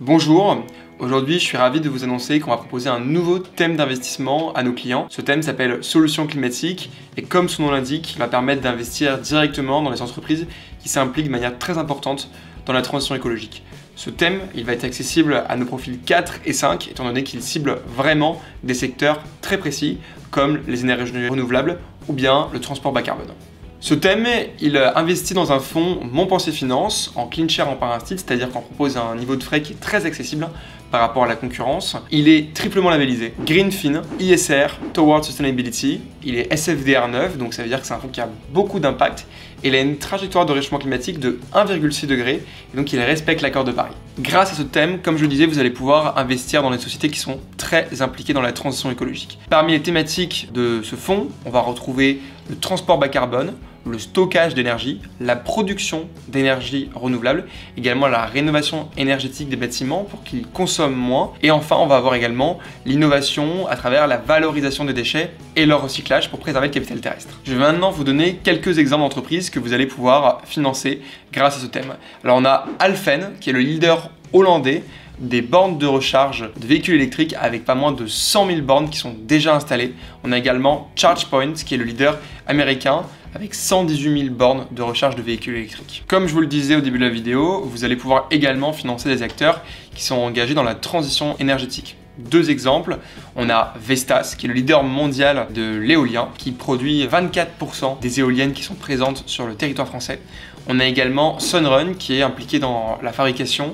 Bonjour, aujourd'hui je suis ravi de vous annoncer qu'on va proposer un nouveau thème d'investissement à nos clients. Ce thème s'appelle Solutions climatiques et comme son nom l'indique, il va permettre d'investir directement dans les entreprises qui s'impliquent de manière très importante dans la transition écologique. Ce thème, il va être accessible à nos profils 4 et 5 étant donné qu'il cible vraiment des secteurs très précis comme les énergies renouvelables ou bien le transport bas carbone. Ce thème, il investit dans un fonds Montpensier Finance en clean share en part institut, c'est-à-dire qu'on propose un niveau de frais qui est très accessible par rapport à la concurrence. Il est triplement labellisé Greenfin, ISR, Towards Sustainability, il est SFDR 9, donc ça veut dire que c'est un fonds qui a beaucoup d'impact, et il a une trajectoire de réchauffement climatique de 1,6 degré, et donc il respecte l'accord de Paris. Grâce à ce thème, comme je le disais, vous allez pouvoir investir dans des sociétés qui sont très impliquées dans la transition écologique. Parmi les thématiques de ce fonds, on va retrouver le transport bas carbone, le stockage d'énergie, la production d'énergie renouvelable, également la rénovation énergétique des bâtiments pour qu'ils consomment moins. Et enfin, on va avoir également l'innovation à travers la valorisation des déchets et leur recyclage pour préserver le capital terrestre. Je vais maintenant vous donner quelques exemples d'entreprises que vous allez pouvoir financer grâce à ce thème. Alors on a Alfen, qui est le leader hollandais des bornes de recharge de véhicules électriques avec pas moins de 100 000 bornes qui sont déjà installées. On a également ChargePoint qui est le leader américain avec 118 000 bornes de recharge de véhicules électriques. Comme je vous le disais au début de la vidéo, vous allez pouvoir également financer des acteurs qui sont engagés dans la transition énergétique. Deux exemples, on a Vestas qui est le leader mondial de l'éolien qui produit 24% des éoliennes qui sont présentes sur le territoire français. On a également Sunrun qui est impliqué dans la fabrication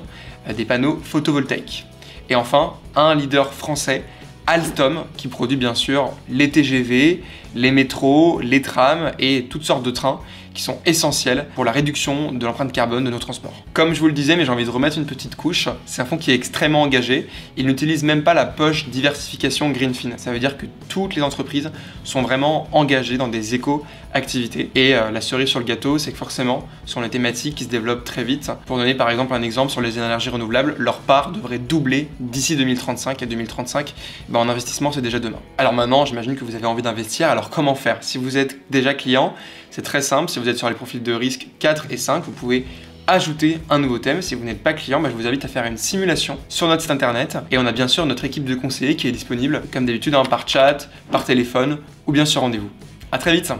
des panneaux photovoltaïques. Et enfin, un leader français, Alstom, qui produit bien sûr les TGV, les métros, les trams et toutes sortes de trains qui sont essentiels pour la réduction de l'empreinte carbone de nos transports. Comme je vous le disais, mais j'ai envie de remettre une petite couche, c'est un fonds qui est extrêmement engagé. Il n'utilise même pas la poche diversification Greenfin. Ça veut dire que toutes les entreprises sont vraiment engagées dans des éco-activités. Et la cerise sur le gâteau, c'est que forcément, ce sont les thématiques qui se développent très vite. Pour donner par exemple un exemple sur les énergies renouvelables, leur part devrait doubler d'ici 2035 et 2035. En investissement, c'est déjà demain. Alors maintenant, j'imagine que vous avez envie d'investir. Alors comment faire? Si vous êtes déjà client, c'est très simple. Si vous êtes sur les profils de risque 4 et 5, vous pouvez ajouter un nouveau thème. Si vous n'êtes pas client, je vous invite à faire une simulation sur notre site internet. Et on a bien sûr notre équipe de conseillers qui est disponible, comme d'habitude, par chat, par téléphone ou bien sur rendez-vous. À très vite.